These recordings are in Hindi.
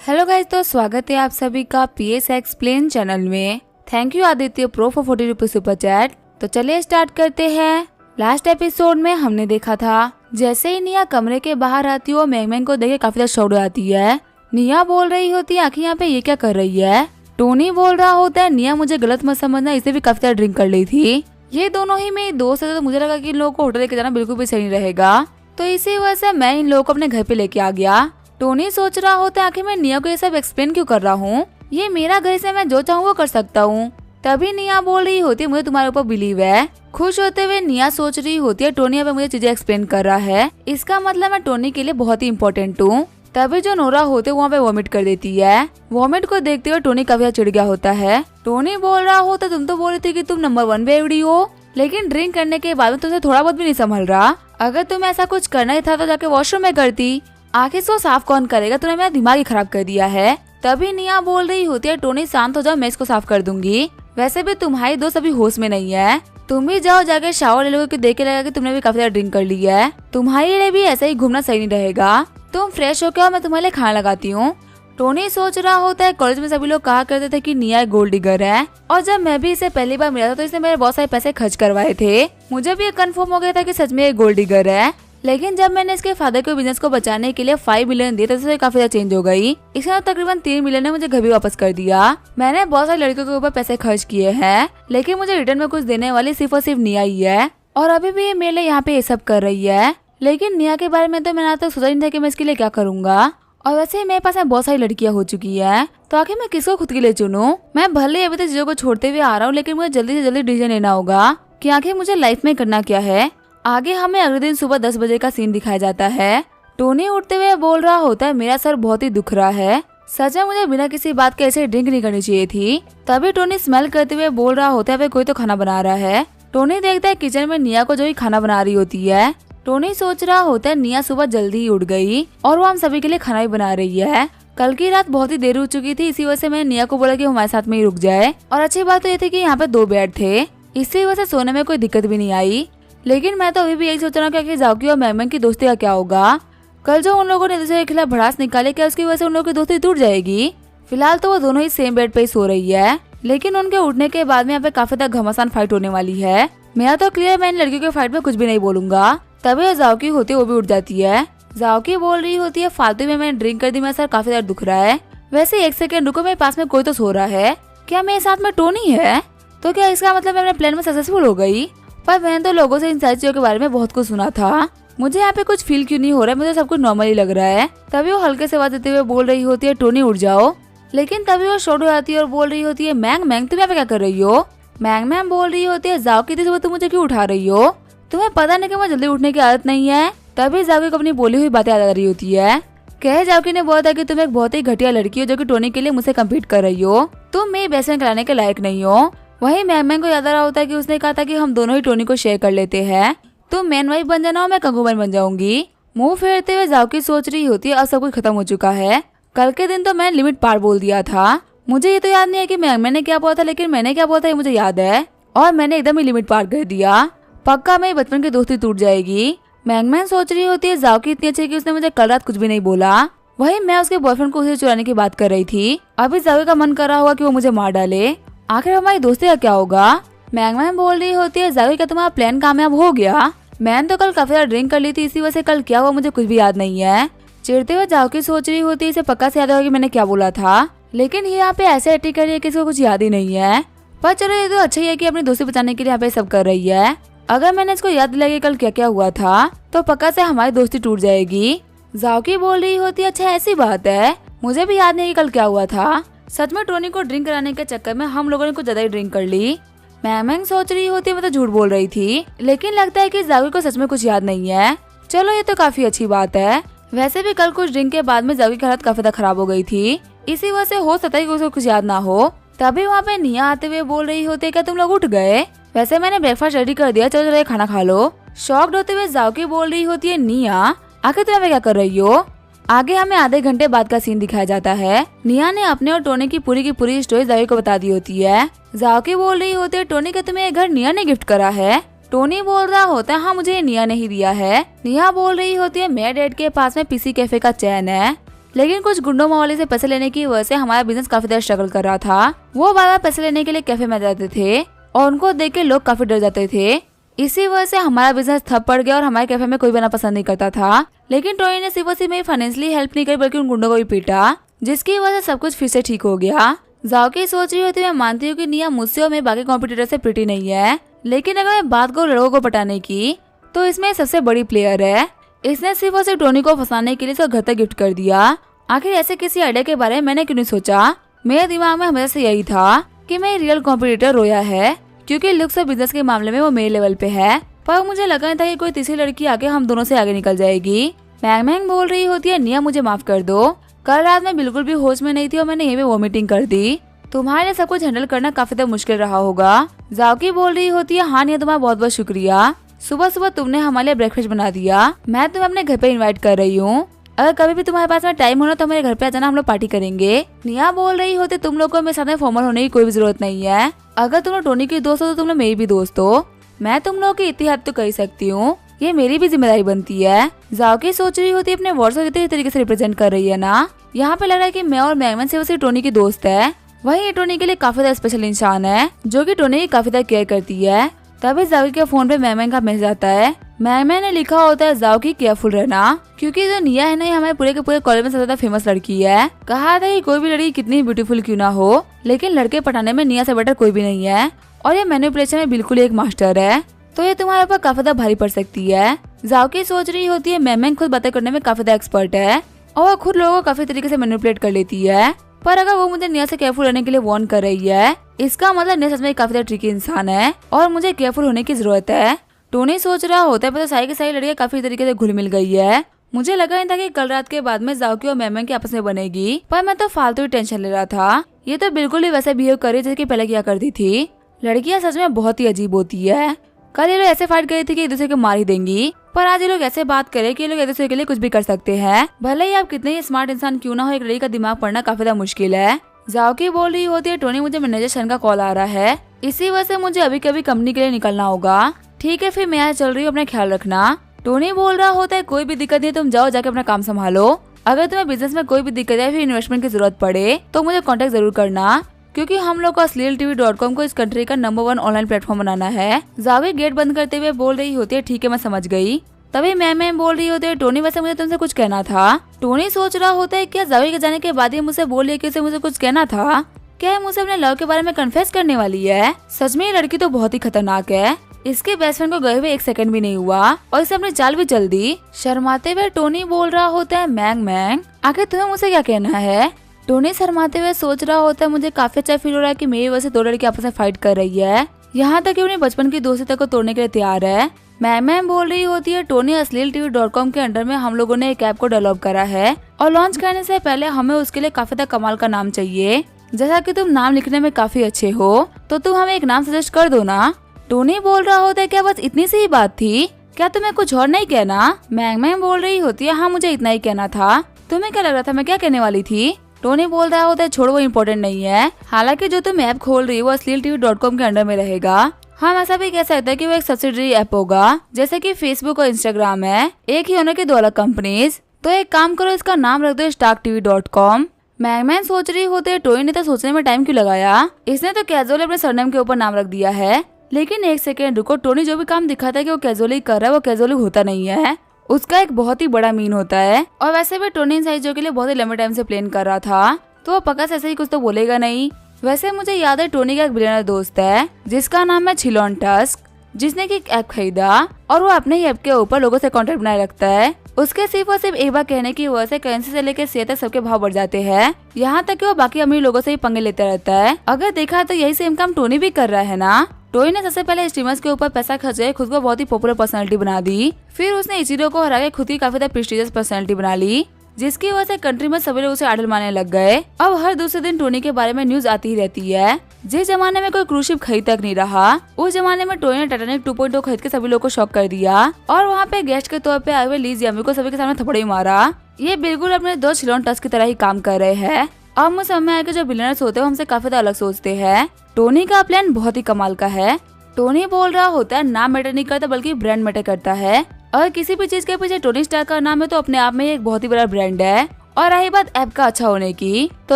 हेलो गाइस, तो स्वागत है आप सभी का पीएस एक्सप्लेन चैनल में। Thank you Aditya pro for 40 rupees super chat. तो चलिए स्टार्ट करते हैं। लास्ट एपिसोड में हमने देखा था जैसे ही निया कमरे के बाहर आती है मैंगमैंग को देख के काफी ज्यादा शॉक हो जाती है। निया बोल रही होती है आखिर यहाँ पे ये क्या कर रही है। टोनी बोल रहा होता है निया मुझे गलत मत समझना, इसे भी काफी ज्यादा ड्रिंक कर ली थी। ये दोनों ही मेरे दोस्त है, तो मुझे लगा कि इन लोगों को होटल लेके जाना बिल्कुल भी सही नहीं रहेगा, तो इसी वजह से मैं इन लोगों को अपने घर पे लेके आ गया। टोनी सोच रहा होता है आखिर मैं निया को ये सब एक्सप्लेन क्यों कर रहा हूँ, ये मेरा घर से मैं जो चाहूँ वो कर सकता हूँ। तभी निया बोल रही होती है मुझे तुम्हारे ऊपर बिलीव है। खुश होते हुए निया सोच रही होती है टोनी अब मुझे चीजें एक्सप्लेन कर रहा है, इसका मतलब मैं टोनी के लिए बहुत ही इम्पोर्टेंट हूँ। तभी जो नोरा होते वहाँ पे वॉमिट कर देती है। वॉमिट को देखते हुए टोनी काफी चिढ़ गया होता है। टोनी बोल रहा होता तुम तो बोल रही थी कि तुम नंबर 1 बेवड़ी हो, लेकिन ड्रिंक करने के बाद में तुमसे थोड़ा बहुत भी नहीं संभल रहा। अगर तुम्हें ऐसा कुछ करना ही था तो जाके वॉशरूम में करती, आखिर इसको साफ कौन करेगा, तूने मेरा दिमाग ही खराब कर दिया है। तभी निया बोल रही होती है टोनी शांत हो जाओ, मैं इसको साफ कर दूंगी। वैसे भी तुम्हारी दोस्त अभी होश में नहीं है, तुम भी जाओ जाके शावर ले लो, क्योंकि देख के लगा कि तुमने भी काफी ज्यादा ड्रिंक कर ली है। तुम्हारे लिए भी ऐसा ही घूमना सही नहीं रहेगा। तुम फ्रेश होकर आओ, मैं तुम्हारे लिए खाना लगाती हूँ। टोनी सोच रहा होता है कॉलेज में सभी लोग कहा करते थे कि निया एक गोल्ड डिगर है, और जब मैं भी इसे पहली बार मिला था तो इसने मेरे बहुत सारे पैसे खर्च करवाए थे। मुझे भी ये कंफर्म हो गया था कि सच में एक गोल्ड डिगर है। लेकिन जब मैंने इसके फादर के बिजनेस को बचाने के लिए 5 मिलियन दिए तो काफी ज्यादा चेंज हो गई। इसके तकरीबन 3 मिलियन ने मुझे घर भी वापस कर दिया। मैंने बहुत सारी लड़कियों के ऊपर पैसे खर्च किए हैं, लेकिन मुझे रिटर्न में कुछ देने वाली सिर्फ और सिर्फ निया ही है, और अभी भी ये मेरे लिए यहाँ पे ये सब कर रही है। लेकिन निया के बारे में तो मैंने आज तक सोचा नहीं था कि मैं इसके लिए क्या करूंगा। और वैसे ही मेरे पास बहुत सारी लड़कियां हो चुकी है, तो आखिर मैं किसको खुद के लिए चुनूं। मैं भले अभी तक चीजों को छोड़ते हुए आ रहा हूँ, लेकिन मुझे जल्दी से जल्दी डिसीजन लेना होगा कि आखिर मुझे लाइफ में करना क्या है। आगे हमें अगले दिन सुबह 10 बजे का सीन दिखाया जाता है। टोनी उठते हुए बोल रहा होता है मेरा सर बहुत ही दुख रहा है, सच में मुझे बिना किसी बात के ऐसे ड्रिंक नहीं करनी चाहिए थी। तभी टोनी स्मेल करते हुए बोल रहा होता है कोई तो खाना बना रहा है। टोनी देखता है किचन में निया को जो ही खाना बना रही होती है। टोनी सोच रहा होता है निया सुबह जल्दी ही उठ गई और वो हम सभी के लिए खाना भी बना रही है। कल की रात बहुत ही देर हो चुकी थी, इसी वजह से मैंने निया को बोला कि हमारे साथ में ही रुक जाए। और अच्छी बात तो ये थी कि यहाँ पे 2 बेड थे, इसी वजह से सोने में कोई दिक्कत भी नहीं आई। लेकिन मैं तो अभी भी यही सोच रहा हूँ कि जाओकी और मैंगमैंग की दोस्ती का क्या होगा। कल जो उन लोगों ने दूसरे के खिलाफ भड़ास निकाले, क्या उसकी वजह से उन लोगों की दोस्ती टूट जाएगी। फिलहाल तो वो दोनों ही सेम बेड पे ही सो रही है, लेकिन उनके उठने के बाद में यहाँ पे काफी तक घमासान फाइट होने वाली है। मेरा तो क्लियर, मैं इन लड़कियों के फाइट में कुछ भी नहीं बोलूंगा। तभी जाओकी होती है वो भी उठ जाती है। जाओकी बोल रही होती है फालतू में मैंने ड्रिंक कर दी, मेरा सर काफी ज्यादा दुख रहा है। वैसे 1 सेकंड रुको, मेरे पास में कोई तो सो रहा है, क्या मेरे साथ में टोनी है? तो क्या इसका मतलब मैं अपने प्लान में सक्सेसफुल हो गई? पर मैंने तो लोगों से इन सारी चीजों के बारे में बहुत कुछ सुना था, मुझे यहाँ पे कुछ फील क्यों नहीं हो रहा है, मुझे सब कुछ नॉर्मल ही लग रहा है। तभी वो हल्के से आवाज देते हुए बोल रही होती है टोनी उठ जाओ, लेकिन तभी वो शॉर्ट हो जाती है और बोल रही होती है मैंगमैंग तुम यहाँ पे क्या कर रही हो। मैंगमैंग बोल रही होती है जाओकी थी सुबह तुम मुझे क्यों उठा रही हो, तुम्हें पता नहीं कि मुझे जल्दी उठने की आदत नहीं है। तभी जाओकी को अपनी बोली हुई बातें याद आ रही होती है। कह जाओकी ने बोला था कि तुम एक बहुत ही घटिया लड़की हो जो कि टोनी के लिए मुझसे कम्पीट कर रही हो, तुम मेरी बेस्ट फ्रेंड कराने के लायक नहीं हो। वही मैंगमैंग को याद आ रहा होता है कि उसने कहा था कि हम दोनों ही टोनी को शेयर कर लेते हैं, तुम मैन वाइफ बन जाना और मैं कंगूमैन बन जाऊंगी। मुंह फेरते हुए जाओकी सोच रही होती है अब सब कुछ खत्म हो चुका है, कल के दिन तो मैंने लिमिट पार बोल दिया था। मुझे ये तो याद नहीं है कि मैंगमैंग ने क्या बोला था, लेकिन मैंने क्या बोला था ये मुझे याद है, और मैंने एकदम ही लिमिट पार कर दिया। पक्का मेरी बचपन की दोस्ती टूट जाएगी। मैंगमैंग सोच रही होती है जाओकी इतनी अच्छी है कि उसने मुझे कल रात कुछ भी नहीं बोला, वही मैं उसके बॉयफ्रेंड को उसे चुराने की बात कर रही थी। अभी जाओकी का मन कर रहा होगा कि वो मुझे मार डाले, आखिर हमारी दोस्ती का क्या होगा। मैंगमैंग बोल रही होती है जाओकी क्या तुम्हारा प्लान कामयाब हो गया? मैंने तो कल काफी ज्यादा ड्रिंक कर ली थी, इसी वजह से कल क्या हुआ मुझे कुछ भी याद नहीं है। चिढ़ते हुए जाओकी सोच रही होती है इसे पक्का से याद होगा कि मैंने क्या बोला था, लेकिन ये यहाँ पे ऐसे एक्टिंग कर रही है कि इसको कुछ याद ही नहीं है। पर चलो ये तो अच्छा ही है कि अपनी दोस्ती बचाने के लिए यहाँ पे सब कर रही है। अगर मैंने इसको याद दिलाया कि कल क्या क्या हुआ था तो पक्का से हमारी दोस्ती टूट जाएगी। जाओकी बोल रही होती है अच्छा ऐसी बात है, मुझे भी याद नहीं कि कल क्या हुआ था। सच में टोनी को ड्रिंक कराने के चक्कर में हम लोगों ने कुछ ज्यादा ही ड्रिंक कर ली। मैंगमैंग सोच रही होती है मैं तो झूठ बोल रही थी, लेकिन लगता है कि जाओकी को सच में कुछ याद नहीं है। चलो ये तो काफी अच्छी बात है। वैसे भी कल कुछ ड्रिंक के बाद में जाओकी की हालत काफी ज्यादा खराब हो गई थी, इसी वजह से हो सकता है कि उसको कुछ याद ना हो। तभी वहाँ पे निया आते हुए बोल रही होती है क्या तुम लोग उठ गए? वैसे मैंने ब्रेकफास्ट रेडी कर दिया, चलो चलो खाना खा लो। शॉक्ड होते हुए जाओकी बोल रही होती है निया आखिर तुम क्या कर रही हो। आगे हमें आधे घंटे बाद का सीन दिखाया जाता है। निया ने अपने और टोनी की पूरी स्टोरी जाओकी को बता दी होती है। जाओकी बोल रही होती है टोनी का तुम्हें ये घर निया ने गिफ्ट करा है। टोनी बोल रहा होता है हाँ मुझे निया ने ही दिया है। निया बोल रही होती है मेरे डैड के पास में पीसी कैफे का चैन है। लेकिन कुछ गुंडों मवाली से पैसे लेने की वजह से हमारा बिजनेस काफी ज्यादा स्ट्रगल कर रहा था। वो बार बार पैसे लेने के लिए कैफे में जाते थे और उनको देख के लोग काफी डर जाते थे। इसी वजह से हमारा बिजनेस ठप पड़ गया और हमारे कैफे में कोई बना पसंद नहीं करता था। लेकिन टोनी ने सिर्फ और सिर्फ मेरी फाइनेंशियली हेल्प नहीं करी बल्कि उन गुंडों को भी पीटा, जिसकी वजह से सब कुछ फिर से ठीक हो गया। जाओकी सोच रही होती मैं मानती हूँ कि निया मुझसे और मेरे बाकी कॉम्पिटिटर से प्रिटी नहीं है, लेकिन अगर मैं बात करूँ लड़कों को पटाने की तो इसमें सबसे बड़ी प्लेयर है। इसने सिर्फ और सिर्फ टोनी को फंसाने के लिए उसका घर तक गिफ्ट कर दिया। आखिर ऐसे किसी आइडिया के बारे में मैंने क्यों नहीं सोचा। मेरे दिमाग में हमेशा से यही था कि मैं रियल कॉम्पिटिटर रोया है, क्योंकि लुक्स और बिजनेस के मामले में वो मेरे लेवल पे है। पर मुझे लगा नहीं था कि कोई तीसरी लड़की आके हम दोनों से आगे निकल जाएगी। मैंग मैंग बोल रही होती है, निया मुझे माफ कर दो, कल रात में बिल्कुल भी होश में नहीं थी और मैंने यहीं पे वॉमिटिंग कर दी। तुम्हारे लिए सब कुछ हैंडल करना काफी ज्यादा मुश्किल रहा होगा। जाओकी बोल रही होती है, हाँ निया तुम्हारा बहुत बहुत शुक्रिया, सुबह सुबह तुमने हमारे लिए ब्रेकफास्ट बना दिया। मैं तुम्हें अपने घर पे इनवाइट कर रही हूँ, अगर कभी भी तुम्हारे पास में टाइम होना तो मेरे घर पे आ जाना, हम लोग पार्टी करेंगे। निया बोल रही होती, तुम लोग को मेरे साथ में फॉर्मल होने की कोई भी जरूरत नहीं है। अगर तुम लोग टोनी की दोस्त हो तो तुम लोग मेरी भी दोस्त हो। मैं तुम लोग की इतनी हद तो कर ही सकती हूँ, ये मेरी भी जिम्मेदारी बनती है। जाओकी सोच रही होती है अपने वर्ड्स को कितने तरीके से रिप्रेजेंट कर रही है ना। यहाँ पे लग रहा है कि मैं और मैगमैन सिर्फ टोनी की दोस्त है, वही ये टोनी के लिए काफी ज्यादा स्पेशल इंसान है जो कि टोनी की काफी ज्यादा केयर करती है। तभी जाओकी के फोन पे मैगमैन का मैसेज आता है। मैगमैन ने लिखा होता है, जाओकी केयरफुल रहना, क्योंकि जो निया है ना ये हमारे पूरे के पूरे कॉलेज में सबसे ज्यादा फेमस लड़की है। कहा था कि कोई भी लड़की कितनी ब्यूटीफुल क्यों ना हो, लेकिन लड़के पटाने में निया से बेटर कोई भी नहीं है और ये मैनिपुलेशन में बिल्कुल एक मास्टर है, तो ये तुम्हारे ऊपर काफी ज्यादा भारी पड़ सकती है। जाओकी सोच रही होती है मैगमैन खुद बातें करने में काफी ज्यादा एक्सपर्ट है और वो खुद लोगों को काफी तरीके से मैनिपुलेट कर लेती है, पर अगर वो मुझे निया से केयरफुल रहने के लिए वार्न कर रही है, इसका मतलब निया सच में काफी ज्यादा ट्रिकी इंसान है और मुझे केयरफुल होने की जरूरत है। टोनी सोच रहा होता है पर सारी की सारी लड़कियां काफी तरीके से घुल मिल गई है। मुझे लगा नहीं था कि कल रात के बाद में जाओकी और मैगमैन की आपस में बनेगी, पर मैं तो फालतू ही टेंशन ले रहा था। ये तो बिल्कुल ही वैसे बिहेव कर रही जैसे कि पहले किया करती थी। लड़कियां सच में बहुत ही अजीब होती है। कल ये लोग ऐसे फाइट करी थी कि एक दूसरे को मार ही देंगी, पर आज ये लोग ऐसे बात करे कि ये लोग एक दूसरे के लिए कुछ भी कर सकते हैं। भले ही आप कितने ही स्मार्ट इंसान क्यों ना हो, एक लड़की का दिमाग पढ़ना काफी ज्यादा मुश्किल है। जाओकी बोल रही होती है, टोनी मुझे मैनेजर शन का कॉल आ रहा है, इसी वजह से मुझे अभी कभी कंपनी के लिए निकलना होगा। ठीक है फिर मैं आज चल रही हूँ, अपना ख्याल रखना। टोनी बोल रहा होता है, कोई भी दिक्कत नहीं, तुम जाओ जाके अपना काम संभालो। अगर तुम्हें बिजनेस में कोई भी दिक्कत है फिर इन्वेस्टमेंट की जरूरत पड़े तो मुझे कांटेक्ट जरूर करना, क्योंकि हम लोग को asleeltv.com को इस कंट्री का नंबर 1 ऑनलाइन प्लेटफॉर्म बनाना है। जाओकी गेट बंद करते हुए बोल रही होती है, ठीक है मैं समझ गई। तभी मैम बोल रही होती है, टोनी वैसे मुझे तुमसे कुछ कहना था। टोनी सोच रहा होता है, क्या जाओकी के जाने के बाद ही मुझसे बोल रही है कि उसे मुझे कुछ कहना था? क्या है मुझसे अपने लव के बारे में कन्फेस करने वाली है? सच में ये लड़की तो बहुत ही खतरनाक है। इसके बेस्ट फ्रेंड को गए हुए 1 सेकंड भी नहीं हुआ और इसे अपनी चाल भी चल दी। शर्माते हुए टोनी बोल रहा होता है, मैंग आखिर तुम्हें मुझसे क्या कहना है? टोनी शर्माते हुए सोच रहा होता है, मुझे काफी अच्छा फील हो रहा है कि मेरी वजह से 2 लड़की आपस में फाइट कर रही है, यहाँ तक कि उन्हें बचपन की दोस्ती तक को तोड़ने के लिए तैयार है। मैम बोल रही होती है, टोनी asleeltv.com के अंडर में हम लोगों ने एक ऐप को डेवलप करा है और लॉन्च करने से पहले हमें उसके लिए काफी ज्यादा कमाल का नाम चाहिए। जैसा कि तुम नाम लिखने में काफी अच्छे हो तो तुम हमें एक नाम सजेस्ट कर दो ना। टोनी बोल रहा होता है, क्या बस इतनी सी ही बात थी? क्या तुम्हें कुछ और नहीं कहना? मैम बोल रही होती है, हाँ मुझे इतना ही कहना था। तुम्हें क्या लग रहा था मैं क्या कहने वाली थी? टोनी बोल रहा होता है, छोड़ वो इम्पोर्टेंट नहीं है। हालांकि जो तुम ऐप खोल रही हो वो asleeltv.com के अंडर में रहेगा। हम ऐसा भी कह सकते हैं कि वो एक सब्सिडरी ऐप होगा, जैसे कि फेसबुक और इंस्टाग्राम है, एक ही होने की 2 अलग कंपनीज। तो एक काम करो, इसका नाम रख दो starktv.com। मैगमैन सोच रही होते है, टोनी ने तो सोचने में टाइम क्यों लगाया? इसने तो कैजुअली अपने सरनेम के ऊपर नाम रख दिया है। लेकिन 1 सेकेंड रुको, टोनी जो भी काम दिखाता है कि वो कैजुअली कर रहा है वो कैजुअली होता नहीं है, उसका एक बहुत ही बड़ा मीन होता है। और वैसे भी टोनी इन सारी चीजों के लिए बहुत ही लंबे टाइम से प्लान कर रहा था, तो वो पक्का से ऐसे ही कुछ तो बोलेगा नहीं। वैसे मुझे याद है टोनी का एक बिलियनर दोस्त है जिसका नाम है छिलोन टस्क, जिसने की ऐप खरीदा और वो अपने ही ऐप के ऊपर लोगों से कॉन्टेक्ट बनाए रखता है। उसके सिर्फ और सिर्फ एक बार कहने की वजह से करेंसी से लेकर शेयर तक सबके भाव बढ़ जाते हैं, यहाँ तक कि वो बाकी अमीर लोगों से ही पंगे लेते रहता है। अगर देखा तो यही सेम काम टोनी भी कर रहा है ना। टोनी ने सबसे पहले स्ट्रीमर्स के ऊपर पैसा खर्च कर खुद को बहुत ही पॉपुलर पर्सनालिटी बना दी, फिर उसने इचिरो को हरा के खुद की काफी ज्यादा प्रेस्टिजियस पर्सनालिटी बना ली, जिसकी वजह से कंट्री में सभी लोग उसे आइडल मानने लग गए। अब हर दूसरे दिन टोनी के बारे में न्यूज आती ही रहती है। जिस जमाने में कोई क्रूज शिप खरीद तक नहीं रहा, उस जमाने में टोनी ने टाइटैनिक 2.0 खरीद के सभी लोग को शॉक कर दिया और वहाँ पे गेस्ट के तौर पे आए हुए ली जियामी को सभी के सामने थप्पड़ ही मारा। ये बिल्कुल अपने 2 छिलोन टस्क की तरह ही काम कर रहे हैं। अब मुझे समझ में आया कि जो बिलियनर्स होते हैं हमसे काफी अलग सोचते हैं। टोनी का प्लान बहुत ही कमाल का है। टोनी बोल रहा होता है, नाम मैटर नहीं करता बल्कि ब्रांड मैटर करता है। अगर किसी भी चीज के पीछे टोनी स्टार्क का नाम है तो अपने आप में एक बहुत ही बड़ा ब्रांड है और रही बात ऐप का अच्छा होने की, तो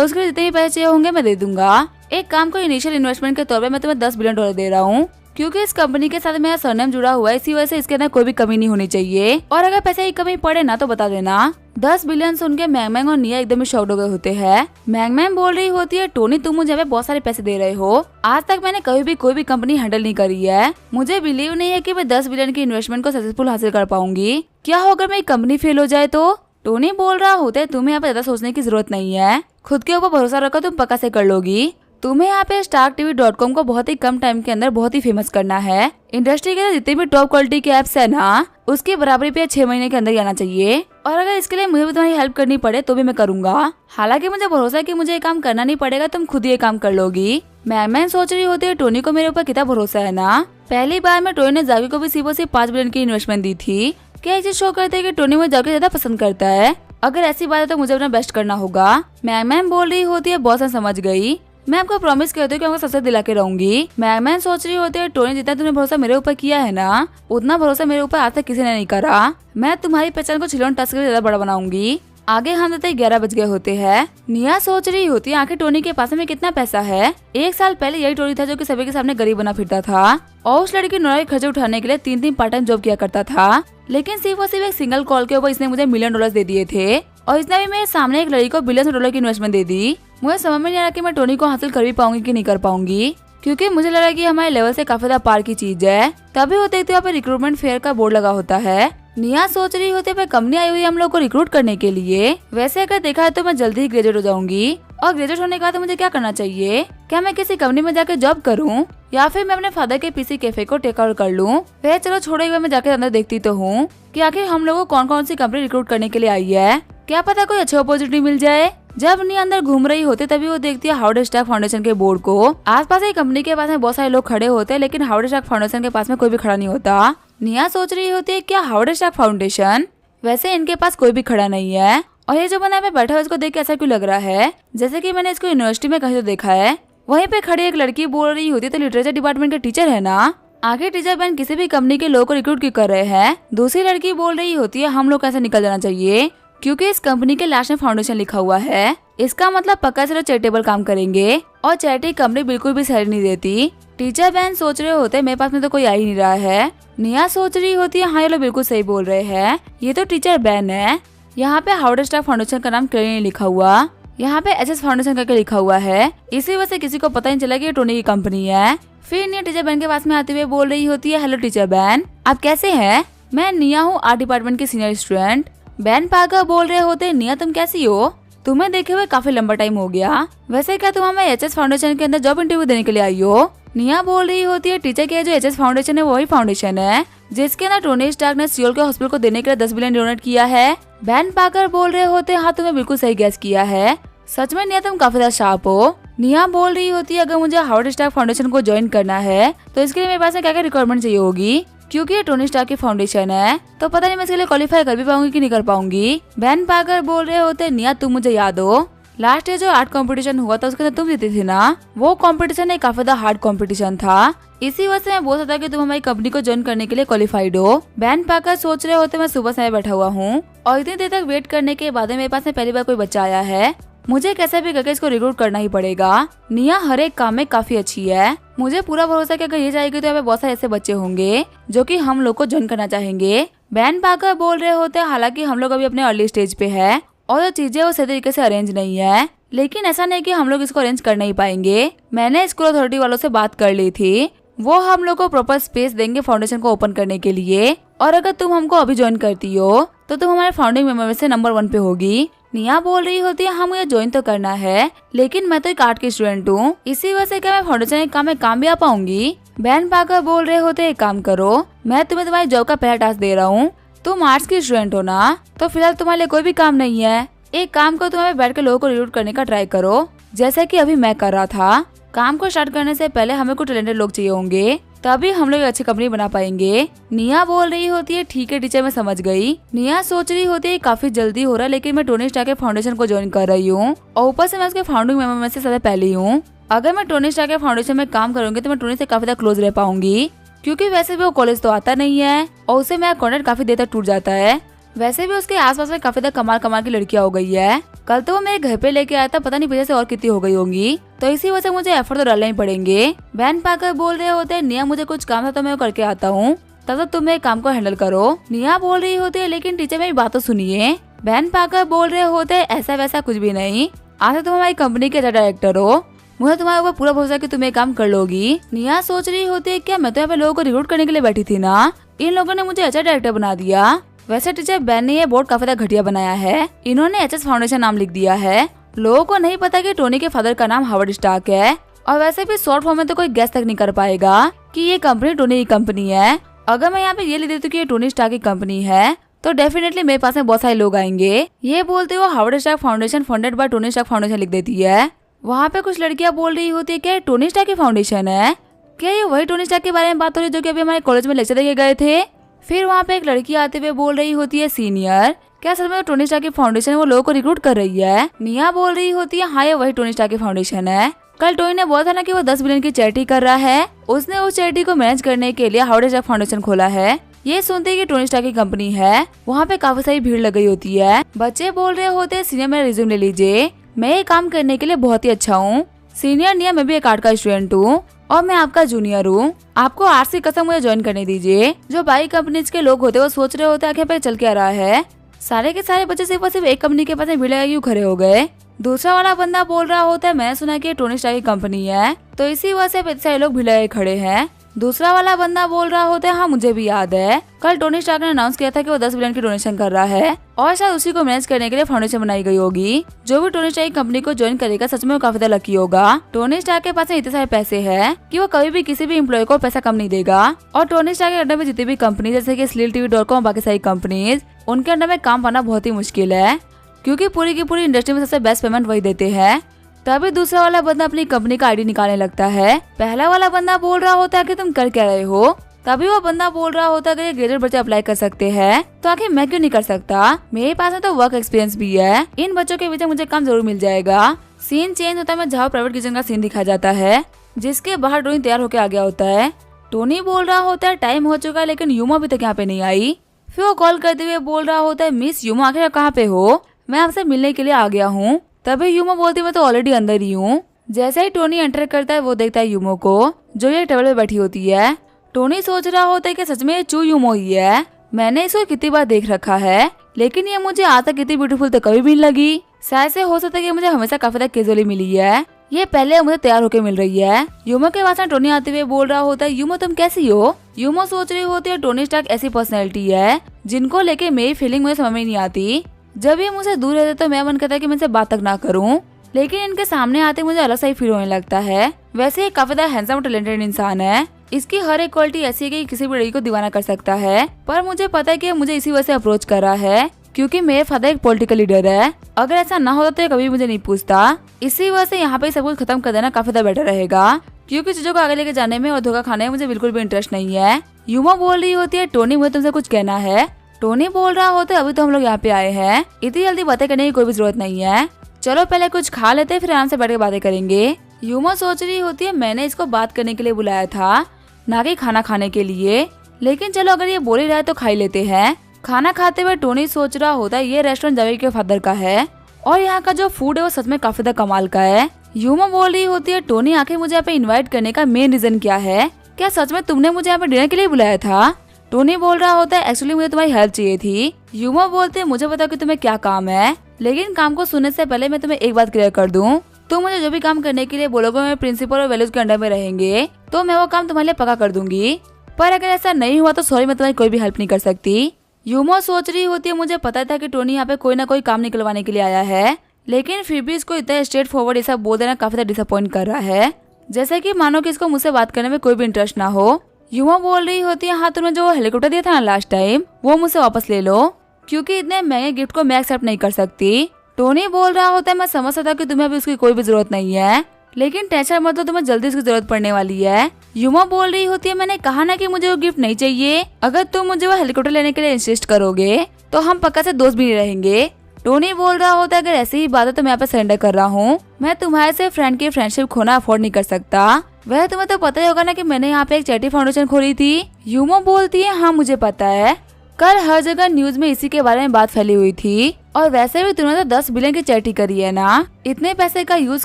उसके लिए जितने भी पैसे चाहिए होंगे मैं दे दूंगा। एक काम को इनिशियल इन्वेस्टमेंट के तौर पे मैं तुम्हें $10 बिलियन दे रहा हूँ, क्योंकि इस कंपनी के साथ मेरा सरनेम जुड़ा हुआ है, इसी वजह से इसके अंदर कोई भी कमी नहीं होनी चाहिए। और अगर पैसे की कमी पड़े ना तो बता देना। 10 बिलियन सुन के मैंग और निया एकदम ही शॉक्ड हो गए होते हैं। मैंग बोल रही होती है, टोनी तुम मुझे बहुत सारे पैसे दे रहे हो, आज तक मैंने कभी भी कोई भी कंपनी हैंडल नहीं करी है, मुझे बिलीव नहीं है कि मैं 10 बिलियन की इन्वेस्टमेंट को सक्सेसफुल हासिल कर पाऊंगी। क्या हो अगर मेरी कंपनी फेल हो जाए तो? टोनी बोल रहा होता है, तुम्हें यहाँ पे ज्यादा सोचने की जरूरत नहीं है, खुद के ऊपर भरोसा रखो, तुम पक्का से कर लोगी। तुम्हें यहाँ पे StarkTV.com को बहुत ही कम टाइम के अंदर बहुत ही फेमस करना है। इंडस्ट्री के जितने भी टॉप क्वालिटी के एप्स है ना, उसकी बराबरी पे 6 महीने के अंदर ही आना चाहिए। और अगर इसके लिए मुझे भी तुम्हारी हेल्प करनी पड़े तो भी मैं करूंगा। हालांकि मुझे भरोसा है कि मुझे ये काम करना नहीं पड़ेगा, तुम खुद ये काम कर लोगी। मैं सोच रही होती है, टोनी को मेरे ऊपर कितना भरोसा है ना। पहली बार में टोनी ने जागी को भी सिर्फ 5 बिलियन की इन्वेस्टमेंट दी थी। क्या ये शो करते हैं कि टोनी मुझे जागी ज्यादा पसंद करता है? अगर ऐसी बात है तो मुझे अपना बेस्ट करना होगा। मैम बोल रही होती है, बॉस समझ गई, मैं आपको प्रॉमिस करती हूँ कि आपको सबसे दिला के रहूंगी। मैम सोच रही होती है, टोनी जितना तुमने भरोसा मेरे ऊपर किया है ना, उतना भरोसा मेरे ऊपर आज तक किसी ने नहीं करा। मैं तुम्हारी पहचान को छिलोन टच करके ज्यादा बड़ा बनाऊंगी। आगे हम देते 11 बज गए होते हैं। निया सोच रही होती है, आखिर टोनी के पास में कितना पैसा है। 1 साल पहले यही टोनी था जो कि सभी के सामने गरीब बना फिरता था और उस लड़की नोरा के खर्चे उठाने के लिए 3 पार्ट टाइम जॉब किया करता था। लेकिन सिर्फ और सिर्फ एक सिंगल कॉल के ऊपर इसने मुझे $1 मिलियन दे दिए थे और इसने भी मेरे सामने एक लड़की को $बिलियन की इन्वेस्टमेंट दे दी। मुझे समझ में नहीं आ रहा कि मैं टोनी को हासिल कर भी पाऊंगी कि नहीं कर पाऊंगी, क्योंकि मुझे लगा कि हमारे लेवल से काफी ज्यादा पार की चीज है। तभी वो देखते पे रिक्रूटमेंट फेयर का बोर्ड लगा होता है। निया सोच रही होती है, कंपनी आई हुई है हम लोग को रिक्रूट करने के लिए। वैसे अगर देखा है तो मैं जल्दी ही ग्रेजुएट हो जाऊंगी और ग्रेजुएट होने के बाद मुझे क्या करना चाहिए? क्या मैं किसी कंपनी में जाकर जॉब करूं या फिर मैं अपने फादर के पीसी कैफे को टेक ओवर कर लूं? वह चलो छोड़े हुए मैं जाकर अंदर देखती तो हूँ कि आखिर हम लोगों को कौन कौन सी कंपनी रिक्रूट करने के लिए आई है। क्या पता कोई अच्छी अपॉर्चुनिटी मिल जाए। जब निया अंदर घूम रही होती तभी वो देखती है हार्वर्ड स्टार्क फाउंडेशन के बोर्ड को। आसपास ही कंपनी के पास में बहुत सारे लोग खड़े होते हैं, लेकिन हार्वर्ड स्टार्क फाउंडेशन के पास में कोई भी खड़ा नहीं होता। निया सोच रही होती है, क्या हार्वर्ड स्टार्क फाउंडेशन, वैसे इनके पास कोई भी खड़ा नहीं है। और ये जो बंदा पे बैठा है इसको देख के ऐसा क्यों लग रहा है जैसे कि मैंने इसको यूनिवर्सिटी में कहीं तो देखा है। वहीं पे खड़ी एक लड़की बोल रही होती है, तो लिटरेचर डिपार्टमेंट के टीचर है ना। आगे टीचर बहन किसी भी कंपनी के लोगों को रिक्रूट क्यों कर रहे हैं? दूसरी लड़की बोल रही होती है, हम लोग कैसे निकल जाना चाहिए, क्योंकि इस कंपनी के लास्ट में फाउंडेशन लिखा हुआ है। इसका मतलब पक्का से लोग चैरिटेबल काम करेंगे और चैरिटी कंपनी बिल्कुल भी सैलरी नहीं देती। टीचर बहन सोच रहे होते मेरे पास में तो कोई आ ही नहीं रहा है। निया सोच रही होती है, हाँ ये लोग बिल्कुल सही बोल रहे हैं, ये तो टीचर बहन है। यहाँ पे हार्वर्ड स्टार्क फाउंडेशन का नाम क्लियरली लिखा हुआ, यहाँ पे एचएस फाउंडेशन करके लिखा हुआ है। इसी वजह से किसी को पता नहीं चला कि ये टोनी की कंपनी है। फिर निया टीचर बहन के पास में आते हुए बोल रही होती है, हेलो टीचर बहन, आप कैसे हैं? मैं निया हूँ, आर्ट डिपार्टमेंट की सीनियर स्टूडेंट। बहन पाकर बोल रहे होते, निया तुम कैसी हो? तुम्हें देखे हुए काफी लंबा टाइम हो गया। वैसे क्या तुम हमें एचएस फाउंडेशन के अंदर जॉब इंटरव्यू देने के लिए आई हो? निया बोल रही होती है, टीचर के जो एचएस फाउंडेशन है वही फाउंडेशन है जिसके अंदर टोनी स्टार्क ने सियोल के हॉस्पिटल को देने के लिए $10 बिलियन डोनेट किया है। बहन पाकर बोल रहे होते, हाँ तुमने बिल्कुल सही गैस किया है, सच में निया तुम काफी ज्यादा शार्प हो। निया बोल रही होती है, अगर मुझे हार्वर्ड स्टार्क फाउंडेशन को ज्वाइन करना है तो इसके लिए मेरे पास क्या क्या रिक्वायरमेंट चाहिए होगी, क्योंकि ये टोनी स्टार्क की फाउंडेशन है, तो पता नहीं मैं इसके लिए क्वालिफाई कर भी पाऊंगी कि नहीं कर पाऊंगी। बहन पाकर बोल रहे होते, निया तुम मुझे याद हो, लास्ट ईयर जो आर्ट कंपटीशन हुआ था उसके अंदर तुम जीती थी ना। वो कंपटीशन एक काफी ज्यादा हार्ड कंपटीशन था, इसी वजह से मैं बोल सकता कि तुम हमारी कंपनी को ज्वाइन करने के लिए क्वालिफाइड हो। बहन पाकर सोच रहे होते, मैं सुबह से बैठा हुआ हूँ और इतनी देर तक वेट करने के बाद मेरे पास में पहली बार कोई बच्चा आया है, मुझे कैसे भी करके इसको रिक्रूट करना ही पड़ेगा। निया हर एक काम में काफी अच्छी है, मुझे पूरा भरोसा है कि अगर ये जाएगी तो यहाँ पे बहुत सारे ऐसे बच्चे होंगे जो कि हम लोग को ज्वाइन करना चाहेंगे। बहन पाकर बोल रहे होते, हालांकि हम लोग अभी अपने अर्ली स्टेज पे है और जो चीजें वो सही तरीके से अरेंज नहीं है, लेकिन ऐसा नहीं कि हम लोग इसको अरेंज कर नहीं पाएंगे। मैंने स्कूल अथॉरिटी वालों से बात कर ली थी, वो हम लोग को प्रॉपर स्पेस देंगे फाउंडेशन को ओपन करने के लिए, और अगर तुम हमको अभी ज्वाइन करती हो तो तुम हमारे फाउंडिंग मेंबर में से नंबर 1 पे होगी। निया बोल रही होती है, हाँ मुझे ज्वाइन तो करना है, लेकिन मैं तो एक आर्ट की स्टूडेंट हूँ, इसी वजह से क्या मैं फाउंडेशन के काम भी आ पाऊंगी? बहन पाकर बोल रहे होते, एक काम करो, मैं तुम्हें तुम्हारी जॉब का पहला टास्क दे रहा हूँ, तुम आर्ट्स की स्टूडेंट हो ना, तो फिलहाल तुम्हारे लिए कोई भी काम नहीं है। एक काम करो, तुम्हें बैठ के लोगों को रिक्रूट करने का ट्राई करो, जैसा कि अभी मैं कर रहा था। काम को स्टार्ट करने से पहले हमें कुछ टैलेंटेड लोग चाहिए होंगे, तभी हम लोग अच्छी कंपनी बना पाएंगे। निया बोल रही होती है, ठीक है टीचर मैं समझ गई। निया सोच रही होती है, काफी जल्दी हो रहा है, लेकिन मैं टोनी स्टार्क के फाउंडेशन को ज्वाइन कर रही हूँ और ऊपर से मैं उसके फाउंडिंग मेंबर में से सबसे पहली हूँ। अगर मैं टोनी स्टार्क के फाउंडेशन में काम करूंगी तो मैं टोनी से काफी ज्यादा क्लोज रह पाऊंगी, क्योंकि वैसे भी वो कॉलेज तो आता नहीं है और उससे मेरा कॉन्टेक्ट काफी देर तक टूट जाता है। वैसे भी उसके आसपास में काफी ज्यादा कमाल की लड़कियां हो गई है। कल तो वो मेरे घर पे लेके आया था, पता नहीं वजह से और कितनी हो गई होंगी, तो इसी वजह से मुझे एफर्ट तो डालने ही पड़ेंगे। बैन पाकर बोल रहे होते निया मुझे कुछ काम था तो मैं वो करके आता हूँ, तब तक तुम मेरे काम को हैंडल करो। निया बोल रही होती है लेकिन टीचर मेरी बात तो सुनिए। बैन पाकर बोल रहे होते ऐसा वैसा कुछ भी नहीं, आज तुम हमारी कंपनी के डायरेक्टर हो, मुझे तुम्हारे ऊपर पूरा भरोसा कि तुम ये काम कर लोगी। निया सोच रही होती है क्या मैं तो यहाँ पे लोगों को रिक्रूट करने के लिए बैठी थी ना, इन लोगों ने मुझे अच्छा डायरेक्टर बना दिया। वैसे टीचर बैन ने ये बोर्ड काफी ज्यादा घटिया बनाया है, इन्होंने एचएस फाउंडेशन नाम लिख दिया है। लोगों को नहीं पता कि टोनी के फादर का नाम हावर्ड स्टार्क है, और वैसे भी शॉर्ट फॉर्म में तो कोई गेस तक नहीं कर पाएगा कि ये कंपनी टोनी की कंपनी है। अगर मैं यहाँ पे ये लिख देती हूँ कि ये टोनी स्टार्क की कंपनी है तो डेफिनेटली मेरे पास में बहुत सारे लोग आएंगे। ये बोलते हुए Howard Stark foundation funded by Tony Stark foundation लिख देती है। वहाँ पे कुछ लड़कियाँ बोल रही होती है क्या टोनी स्टार्क की फाउंडेशन है, क्या ये वही टोनी स्टार्क के बारे में बात हो रही है जो कि अभी हमारे कॉलेज में लेक्चर देके गए थे। फिर वहाँ पे एक लड़की आते हुए बोल रही होती है सीनियर, क्या सर में टोनी स्टार्क की फाउंडेशन वो लोगों को रिक्रूट कर रही है। निया बोल रही होती है हाँ ये वही टोनी स्टार्क की फाउंडेशन है, कल टोनी ने बोला था ना कि वो 10 बिलियन की चैरिटी कर रहा है, उसने उस चैरिटी को मैनेज करने के लिए हावर्ड स्टार्क फाउंडेशन खोला है। ये सुनते ही कि टोनी स्टार्क की कंपनी है, वहाँ पे काफी सारी भीड़ लग गई होती है। बच्चे बोल रहे होते हैं सीनियर मेरा रिज्यूम ले लीजिए, मैं ये काम करने के लिए बहुत ही अच्छा हूँ। सीनियर निया मैं भी एक आर्ट का स्टूडेंट हूँ और मैं आपका जूनियर हूँ, आपको आर्ट्स की कसम मुझे ज्वाइन करने दीजिए। जो बाई कंपनीज के लोग होते हैं वो सोच रहे होते आखिर पे चल के आ रहा है, सारे के सारे बच्चे सिर्फ एक कंपनी के पास भीड़ लगा क्यों खड़े हो गए। दूसरा वाला बंदा बोल रहा होता है मैंने सुना कि टोनी स्टार्क की कंपनी है तो इसी वजह से इतने सारे लोग भीड़ लगे खड़े हैं। दूसरा वाला बंदा बोल रहा होता है हाँ मुझे भी याद है, कल टोनी स्टार्क ने अनाउंस किया था कि वो 10 बिलियन की डोनेशन कर रहा है और शायद उसी को मैनेज करने के लिए फाउंडेशन बनाई गई होगी। जो भी टोनी स्टार्क की कंपनी को ज्वाइन करेगा सच में वो काफी ज्यादा लकी होगा। टोनी स्टार्क के पास इतने सारे पैसे हैं कि वो कभी भी किसी भी एम्प्लॉय को पैसा कम नहीं देगा, और टोनी स्टार्क के अंडर में जितनी भी कंपनी जैसे कि SlillTV.com बाकी सारी कंपनीज उनके अंडर में काम पाना बहुत ही मुश्किल है, क्योंकि पूरी की पूरी इंडस्ट्री में सबसे बेस्ट पेमेंट वही देते हैं। तभी दूसरा वाला बंदा अपनी कंपनी का आईडी निकालने लगता है। पहला वाला बंदा बोल रहा होता है कि तुम कर क्या रहे हो, तभी वो बंदा बोल रहा होता है कि ये ग्रेजुएट बच्चे अप्लाई कर सकते हैं तो आखिर मैं क्यों नहीं कर सकता, मेरे पास में तो वर्क एक्सपीरियंस भी है, इन बच्चों के बीच मुझे काम जरूर मिल जाएगा। सीन चेंज होता है, जहाँ प्राइवेट किचन का सीन दिखाया जाता है जिसके बाहर टोनी तैयार होकर आ गया होता है। टोनी बोल रहा होता है टाइम हो चुका है लेकिन यूमा अभी तक यहाँ पे नहीं आई। फिर वो कॉल करते हुए बोल रहा होता है मिस यूमा आखिर कहाँ पे हो, मैं आपसे मिलने के लिए आ गया हूँ। तभी यूमो बोलती मैं तो ऑलरेडी अंदर ही हूँ। जैसे ही टोनी एंटर करता है वो देखता है यूमो को जो ये टेबल पे बैठी होती है। टोनी सोच रहा होता है कि सच में ये चू यूमो ही है, मैंने इसको कितनी बार देख रखा है लेकिन ये मुझे आज तक इतनी ब्यूटीफुल तो कभी भी नहीं लगी। शायद से हो सकता है कि मुझे हमेशा काफी ज्यादा कैजुअली मिली है, ये पहले मुझे तैयार होकर मिल रही है। यूमो के पास टोनी आते हुए बोल रहा होता है यूमो तुम कैसी हो। यूमो सोच रही होती है टोनी स्टार्क ऐसी पर्सनैलिटी है जिनको लेके मेरी फीलिंग मुझे समझ में नहीं आती। जब ये मुझसे दूर रहते तो मैं मन करता है कि मैं इनसे बात तक ना करूं, लेकिन इनके सामने आते मुझे अलग सा ही फील होने लगता है। वैसे ये काफी ज्यादा हैंडसम और टैलेंटेड इंसान है, इसकी हर एक क्वालिटी ऐसी है कि किसी भी लड़की को दीवाना कर सकता है, पर मुझे पता है कि मुझे इसी वजह से अप्रोच कर रहा है क्योंकि मेरे फादर एक पॉलिटिकल लीडर है। अगर ऐसा ना होता तो ये कभी मुझे नहीं पूछता, इसी वजह से यहाँ पे सब कुछ खत्म कर देना काफी ज्यादा बेटर रहेगा क्योंकि चीजों को आगे लेके जाने में और धोखा खाने में मुझे बिल्कुल भी इंटरेस्ट नहीं है। यूमा बोल रही होती है टोनी मुझे तुमसे कुछ कहना है। टोनी बोल रहा होता है अभी तो हम लोग यहाँ पे आए हैं, इतनी जल्दी बातें करने की कोई भी जरूरत नहीं है, चलो पहले कुछ खा लेते फिर आराम से बैठ के बातें करेंगे। यूमा सोच रही होती है मैंने इसको बात करने के लिए बुलाया था ना कि खाना खाने के लिए, लेकिन चलो अगर ये बोल ही रहा है तो खा ही लेते हैं। खाना खाते हुए टोनी सोच रहा होता है ये रेस्टोरेंट जावेद के फादर का है और यहाँ का जो फूड है वो सच में काफी ज्यादा कमाल का है। यूमा बोल रही होती है टोनी आखिर मुझे यहाँ पे इन्वाइट करने का मेन रीजन क्या है, क्या सच में तुमने मुझे यहाँ पे डिनर के लिए बुलाया था। टोनी बोल रहा होता है एक्चुअली मुझे तुम्हारी हेल्प चाहिए थी। यूमा बोलते हैं मुझे बताओ कि तुम्हें क्या काम है, लेकिन काम को सुनने से पहले मैं तुम्हें एक बात क्लियर कर दूं, तुम मुझे जो भी काम करने के लिए बोलोगे मैं प्रिंसिपल और वैल्यूज के अंडर में रहेंगे तो मैं वो काम तुम्हारे लिए पक्का कर दूंगी, पर अगर ऐसा नहीं हुआ तो सॉरी मैं तुम्हारी कोई भी हेल्प नहीं कर सकती। यूमा सोच रही होती है मुझे पता था कि टोनी यहाँ पे कोई ना कोई काम निकलवाने के लिए आया है, लेकिन फिर भी इसको इतना स्ट्रेट फॉरवर्ड ये सब बोल देना काफी ज्यादा डिसअपॉइंट कर रहा है, जैसे कि मानो कि इसको मुझसे बात करने में कोई भी इंटरेस्ट ना हो। यूमा बोल रही होती है हाँ तुमने जो हेलीकॉप्टर दिया था ना लास्ट टाइम वो मुझसे वापस ले लो क्योंकि इतने महंगे गिफ्ट को मैं एक्सेप्ट नहीं कर सकती। टोनी बोल रहा होता है मैं समझ सकता कि तुम्हें अभी उसकी कोई भी जरूरत नहीं है, लेकिन टेंशन मत लो तुम्हें जल्दी उसकी जरूरत पड़ने वाली है। यूमा बोल रही होती है मैंने कहा ना कि मुझे वो गिफ्ट नहीं चाहिए, अगर तुम मुझे वो हेलीकॉप्टर लेने के लिए इंसिस्ट करोगे तो हम पक्का से दोस्त भी नहीं रहेंगे। टोनी बोल रहा होता है अगर ऐसी ही बात है तो मैं यहाँ पे सरेंडर कर रहा हूँ, मैं तुम्हारे से फ्रेंड की फ्रेंडशिप खोना अफोर्ड नहीं कर सकता। वह तुम्हें तो पता ही होगा ना कि मैंने यहाँ पे एक चैरिटी फाउंडेशन खोली थी। यूमा बोलती है हाँ मुझे पता है, कल हर जगह न्यूज में इसी के बारे में बात फैली हुई थी। और वैसे भी तुमने तो 10 बिलियन की चैरिटी करी है ना, इतने पैसे का यूज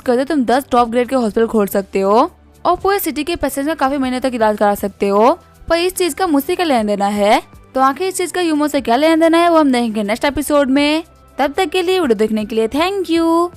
करके तुम 10 टॉप ग्रेड के हॉस्पिटल खोल सकते हो और पूरे सिटी के पेशेंट का काफी महीने तक इलाज करा सकते हो। पर इस चीज का मुझसे क्या लेना देना है? तो आखिर इस चीज का यूमो से क्या लेना देना है वो हम देखेंगे नेक्स्ट एपिसोड में। तब तक के लिए वीडियो देखने के लिए थैंक यू।